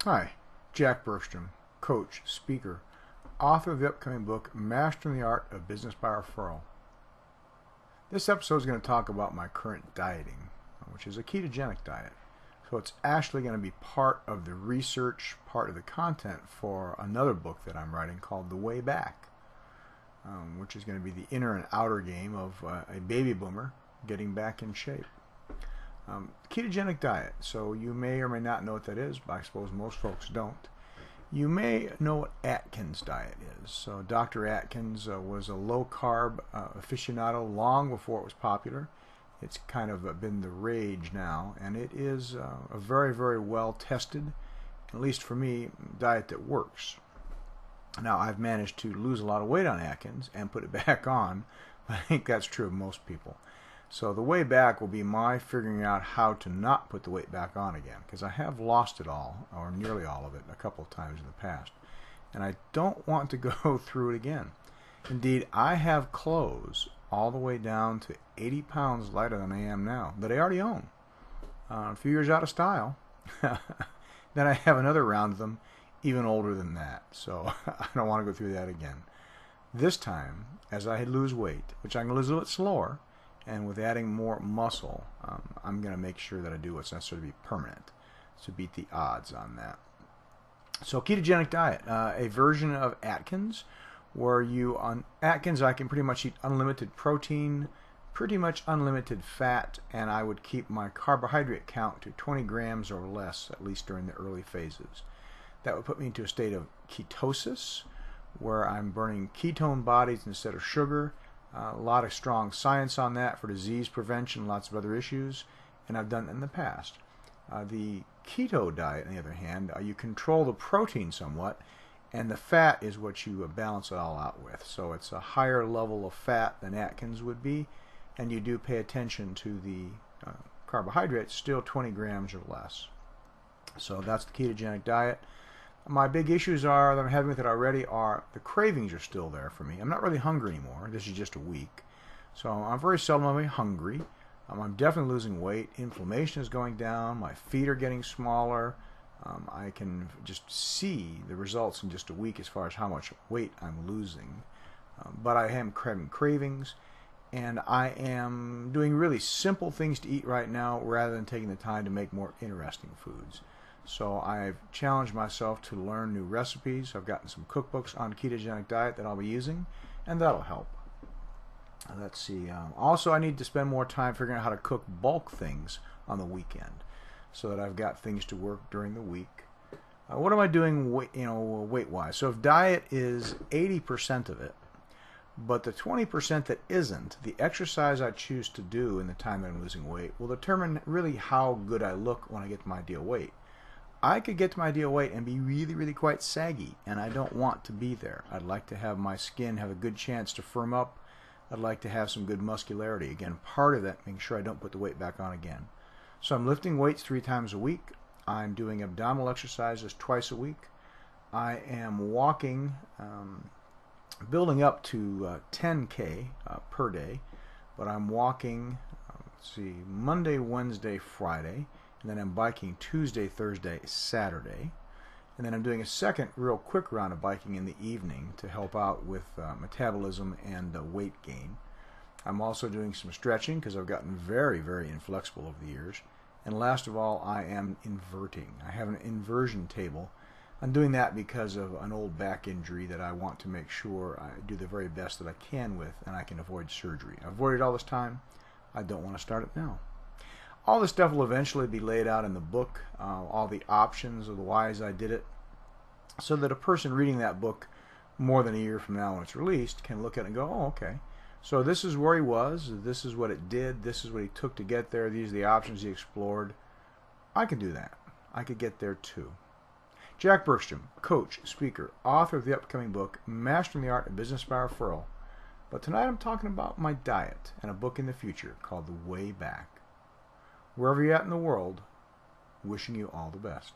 Hi, Jack Bergstrom, coach, speaker, author of the upcoming book, Mastering the Art of Business by Referral. This episode is going to talk about my current dieting, which is a ketogenic diet. So it's actually going to be part of the research, part of the content for another book that I'm writing called The Way Back, which is going to be the inner and outer game of a baby boomer getting back in shape. Ketogenic diet. So you may or may not know what that is, but I suppose most folks don't. You may know what Atkins diet is. So Dr. Atkins was a low-carb aficionado long before it was popular. It's kind of been the rage now, and it is a very, very well-tested, at least for me, diet that works. Now, I've managed to lose a lot of weight on Atkins and put it back on. I think that's true of most people. So the way back will be my figuring out how to not put the weight back on again, because I have lost it all, or nearly all of it, a couple of times in the past. And I don't want to go through it again. Indeed, I have clothes all the way down to 80 pounds lighter than I am now, that I already own. A few years out of style. Then I have another round of them, even older than that. So I don't want to go through that again. This time, as I lose weight, which I'm going to lose a little bit slower, and with adding more muscle, I'm going to make sure that I do what's necessary to be permanent, to beat the odds on that. So ketogenic diet, a version of Atkins, where on Atkins I can pretty much eat unlimited protein, pretty much unlimited fat, and I would keep my carbohydrate count to 20 grams or less, at least during the early phases. That would put me into a state of ketosis, where I'm burning ketone bodies instead of sugar. A lot of strong science on that for disease prevention, lots of other issues, and I've done it in the past. The keto diet, on the other hand, you control the protein somewhat, and the fat is what you balance it all out with. So it's a higher level of fat than Atkins would be, and you do pay attention to the carbohydrates, still 20 grams or less. So that's the ketogenic diet. My big issues are that I'm having with it already are the cravings are still there for me. I'm not really hungry anymore. This is just a week. So I'm very seldom hungry. I'm definitely losing weight. Inflammation is going down. My feet are getting smaller. I can just see the results in just a week as far as how much weight I'm losing. But I am having cravings. And I am doing really simple things to eat right now rather than taking the time to make more interesting foods. So I've challenged myself to learn new recipes. I've gotten some cookbooks on ketogenic diet that I'll be using, and that'll help. Let's see. Also, I need to spend more time figuring out how to cook bulk things on the weekend, so that I've got things to work during the week. What am I doing, weight-wise? So if diet is 80% of it, but the 20% that isn't, the exercise I choose to do in the time that I'm losing weight will determine really how good I look when I get to my ideal weight. I could get to my ideal weight and be really, really quite saggy, and I don't want to be there. I'd like to have my skin have a good chance to firm up. I'd like to have some good muscularity. Again, part of that, making sure I don't put the weight back on again. So I'm lifting weights 3 times a week. I'm doing abdominal exercises twice a week. I am walking, building up to 10K per day, but I'm walking, Monday, Wednesday, Friday. And then I'm biking Tuesday, Thursday, Saturday. And then I'm doing a second real quick round of biking in the evening to help out with metabolism and weight gain. I'm also doing some stretching because I've gotten very, very inflexible over the years. And last of all, I am inverting. I have an inversion table. I'm doing that because of an old back injury that I want to make sure I do the very best that I can with, and I can avoid surgery. I've avoided all this time. I don't want to start it now. All this stuff will eventually be laid out in the book, all the options of the whys I did it, so that a person reading that book more than a year from now when it's released can look at it and go, oh, okay, so this is where he was, this is what it did, this is what he took to get there, these are the options he explored. I could do that. I could get there too. Jack Bergstrom, coach, speaker, author of the upcoming book, Mastering the Art of Business by Referral. But tonight I'm talking about my diet and a book in the future called The Way Back. Wherever you're at in the world, wishing you all the best.